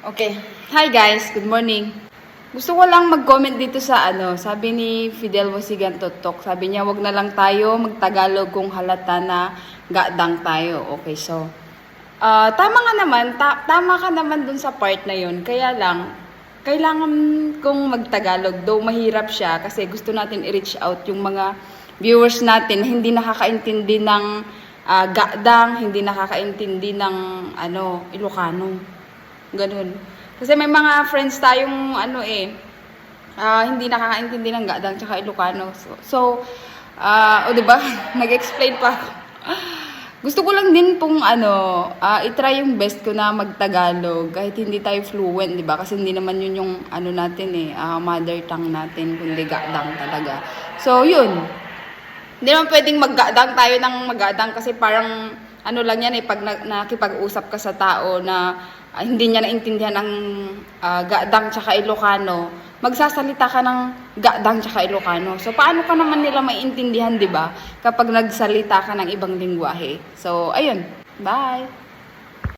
Okay. Hi guys, good morning. Gusto ko lang mag-comment dito sa sabi ni Fidel Wasigan Totok. Sabi niya, wag na lang tayo magtagalog kung halata na gadang tayo. Okay, so tama nga naman, tama ka naman dun sa part na yun. Kaya lang, kailangan kong magtagalog. Though mahirap siya kasi gusto natin i-reach out yung mga viewers natin na hindi nakakaintindi ng gadang, hindi nakakaintindi ng Ilocano. Ganun. Kasi may mga friends tayong hindi nakakaintindi ng gadang tsaka Ilocano. So, di ba? Nag-explain pa ako. Gusto ko lang din pong i-try yung best ko na mag-Tagalog kahit hindi tayo fluent, di ba? Kasi hindi naman yun yung natin mother tongue natin, kundi gadang talaga. So, yun. Hindi naman pwedeng mag-gadang tayo ng mag-gadang kasi parang lang yan pag nakipag-usap ka sa tao na hindi niya naintindihan ang gadang tsaka Ilocano, magsasalita ka ng gadang tsaka Ilocano. So, paano ka naman nila maiintindihan, di ba? Kapag nagsalita ka ng ibang lingwahe. So, ayun. Bye!